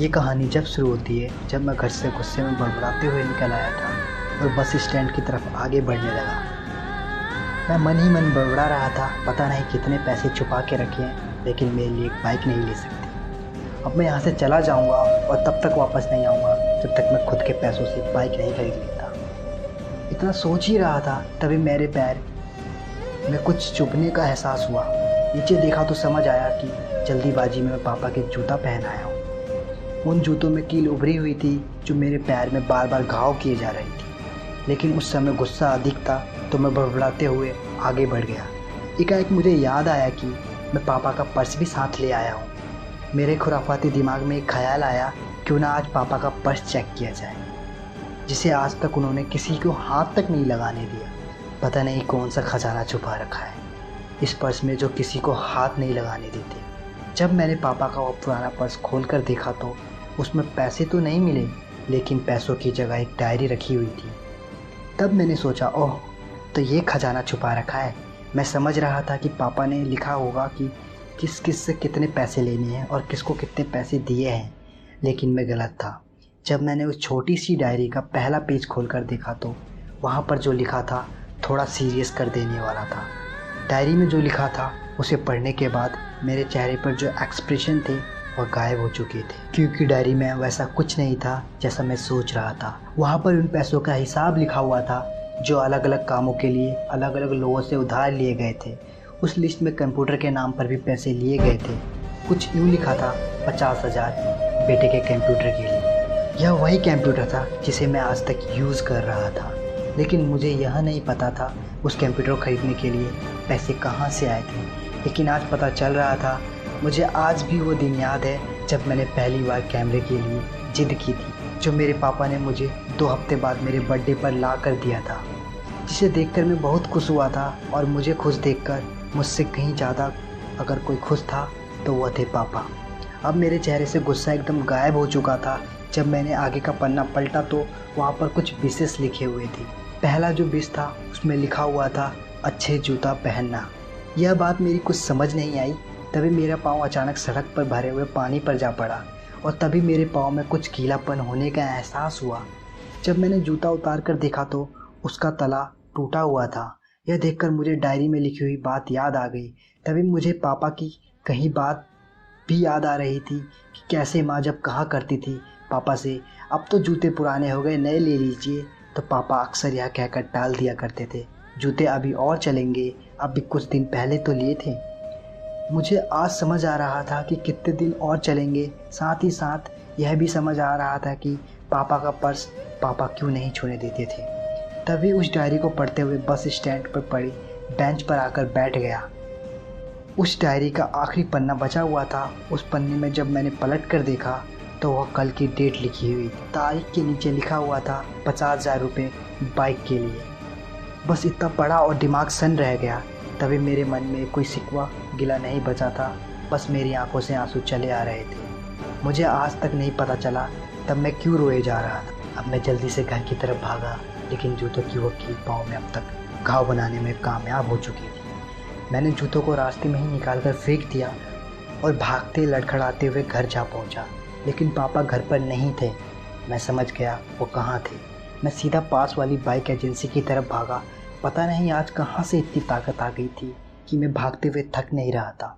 ये कहानी जब शुरू होती है जब मैं घर से गुस्से में बड़बड़ाते हुए निकल आया था और बस स्टैंड की तरफ आगे बढ़ने लगा। मैं मन ही मन बड़बड़ा रहा था, पता नहीं कितने पैसे छुपा के रखे हैं लेकिन मेरे लिए एक बाइक नहीं ले सकती। अब मैं यहाँ से चला जाऊँगा और तब तक वापस नहीं आऊँगा जब तक मैं खुद के पैसों से बाइक नहीं खरीद लेता। इतना सोच ही रहा था तभी मेरे पैर में कुछ चुभने का एहसास हुआ। नीचे देखा तो समझ आया कि जल्दीबाजी में मैं पापा के जूता पहन आया हूँ। उन जूतों में कील उभरी हुई थी जो मेरे पैर में बार बार घाव किए जा रही थी, लेकिन उस समय गुस्सा अधिक था तो मैं बड़बड़ाते हुए आगे बढ़ गया। एकाएक मुझे याद आया कि मैं पापा का पर्स भी साथ ले आया हूँ। मेरे खुराफाती दिमाग में एक ख्याल आया, क्यों ना आज पापा का पर्स चेक किया जाए, जिसे आज तक उन्होंने किसी को हाथ तक नहीं लगाने दिया। पता नहीं कौन सा खजाना छुपा रखा है इस पर्स में जो किसी को हाथ नहीं लगाने देते। जब मैंने पापा का वो पुराना पर्स खोल कर देखा तो उसमें पैसे तो नहीं मिले, लेकिन पैसों की जगह एक डायरी रखी हुई थी। तब मैंने सोचा, ओह, तो ये खजाना छुपा रखा है। मैं समझ रहा था कि पापा ने लिखा होगा कि किस किस से कितने पैसे लेने हैं और किसको कितने पैसे दिए हैं, लेकिन मैं गलत था। जब मैंने उस छोटी सी डायरी का पहला पेज खोलकर देखा तो वहाँ पर जो लिखा था थोड़ा सीरियस कर देने वाला था। डायरी में जो लिखा था उसे पढ़ने के बाद मेरे चेहरे पर जो एक्सप्रेशन थे वह गायब हो चुके थे, क्योंकि डायरी में वैसा कुछ नहीं था जैसा मैं सोच रहा था। वहाँ पर उन पैसों का हिसाब लिखा हुआ था जो अलग अलग कामों के लिए अलग अलग लोगों से उधार लिए गए थे। उस लिस्ट में कंप्यूटर के नाम पर भी पैसे लिए गए थे। कुछ यूँ लिखा था 50,000 बेटे के कंप्यूटर के लिए। यह वही कंप्यूटर था जिसे मैं आज तक यूज़ कर रहा था, लेकिन मुझे यह नहीं पता था उस कंप्यूटर को खरीदने के लिए पैसे कहाँ से आए थे। लेकिन आज पता चल रहा था। मुझे आज भी वो दिन याद है जब मैंने पहली बार कैमरे के लिए जिद की थी, जो मेरे पापा ने मुझे 2 हफ्ते बाद मेरे बर्थडे पर ला कर दिया था, जिसे देखकर मैं बहुत खुश हुआ था। और मुझे खुश देखकर मुझसे कहीं ज़्यादा अगर कोई खुश था तो वह थे पापा। अब मेरे चेहरे से गुस्सा एकदम गायब हो चुका था। जब मैंने आगे का पन्ना पलटा तो वहाँ पर कुछ विशेष लिखे हुए थे। पहला जो विश था उसमें लिखा हुआ था अच्छे जूता पहनना। यह बात मेरी कुछ समझ नहीं आई। तभी मेरा पाँव अचानक सड़क पर भरे हुए पानी पर जा पड़ा और तभी मेरे पाँव में कुछ गीलापन होने का एहसास हुआ। जब मैंने जूता उतार कर देखा तो उसका तला टूटा हुआ था। यह देखकर मुझे डायरी में लिखी हुई बात याद आ गई। तभी मुझे पापा की कहीं बात भी याद आ रही थी कि कैसे माँ जब कहा करती थी पापा से, अब तो जूते पुराने हो गए, नए ले लीजिए, तो पापा अक्सर यह कहकर टाल दिया करते थे, जूते अभी और चलेंगे, अभी कुछ दिन पहले तो लिए थे। मुझे आज समझ आ रहा था कि कितने दिन और चलेंगे। साथ ही साथ यह भी समझ आ रहा था कि पापा का पर्स पापा क्यों नहीं छूने देते थे। तभी उस डायरी को पढ़ते हुए बस स्टैंड पर पड़ी बेंच पर आकर बैठ गया। उस डायरी का आखिरी पन्ना बचा हुआ था। उस पन्ने में जब मैंने पलट कर देखा तो वह कल की डेट लिखी हुई थी। तारीख के नीचे लिखा हुआ था 50,000 रुपये बाइक के लिए। बस इतना पढ़ा और दिमाग सन रह गया। तभी मेरे मन में कोई शिकवा गिला नहीं बचा था, बस मेरी आंखों से आंसू चले आ रहे थे। मुझे आज तक नहीं पता चला तब मैं क्यों रोए जा रहा था। अब मैं जल्दी से घर की तरफ भागा, लेकिन जूतों की वो कील पाँव में अब तक घाव बनाने में कामयाब हो चुकी थी। मैंने जूतों को रास्ते में ही निकाल कर फेंक दिया और भागते लड़खड़ाते हुए घर जा पहुंचा, लेकिन पापा घर पर नहीं थे। मैं समझ गया वो कहाँ थे। मैं सीधा पास वाली बाइक एजेंसी की तरफ भागा। पता नहीं आज कहाँ से इतनी ताकत आ गई थी कि मैं भागते हुए थक नहीं रहा था,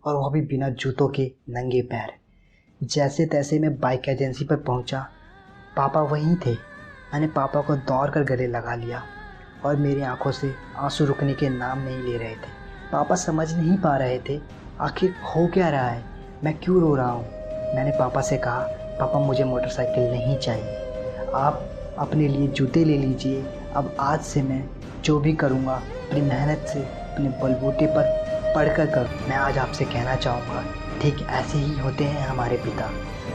और वह भी बिना जूतों के नंगे पैर। जैसे तैसे मैं बाइक एजेंसी पर पहुंचा। पापा वहीं थे। मैंने पापा को दौड़ कर गले लगा लिया और मेरी आंखों से आंसू रुकने के नाम नहीं ले रहे थे। पापा समझ नहीं पा रहे थे आखिर हो क्या रहा है, मैं क्यों रो रहा हूँ। मैंने पापा से कहा, पापा मुझे मोटरसाइकिल नहीं चाहिए, आप अपने लिए जूते ले लीजिए। अब आज से मैं जो भी करूँगा अपनी मेहनत से अपने बलबूते पर पढ़कर करूँ। मैं आज आपसे कहना चाहूँगा, ठीक ऐसे ही होते हैं हमारे पिता।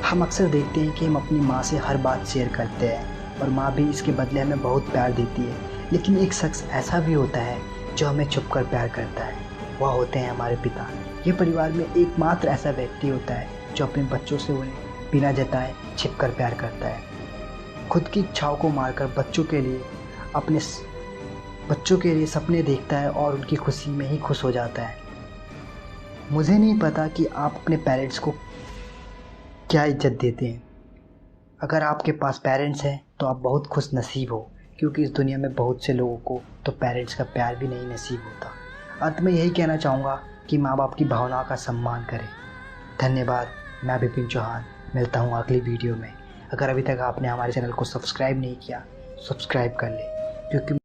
हम अक्सर देखते हैं कि हम अपनी माँ से हर बात शेयर करते हैं और माँ भी इसके बदले हमें बहुत प्यार देती है, लेकिन एक शख्स ऐसा भी होता है जो हमें छुप कर प्यार करता है, वह होते हैं हमारे पिता। ये परिवार में एकमात्र ऐसा व्यक्ति होता है जो अपने बच्चों से उन्हें बिना जताए छिप कर प्यार करता है। खुद की इच्छाओं को मारकर बच्चों के लिए सपने देखता है और उनकी खुशी में ही खुश हो जाता है। मुझे नहीं पता कि आप अपने पेरेंट्स को क्या इज्जत देते हैं। अगर आपके पास पेरेंट्स हैं तो आप बहुत खुश नसीब हो, क्योंकि इस दुनिया में बहुत से लोगों को तो पेरेंट्स का प्यार भी नहीं नसीब होता। अंत में यही कहना चाहूँगा कि माँ बाप की भावनाओं का सम्मान करें। धन्यवाद। मैं विपिन चौहान, मिलता हूँ अगली वीडियो में। अगर अभी तक आपने हमारे चैनल को सब्सक्राइब नहीं किया, सब्सक्राइब कर ले, क्योंकि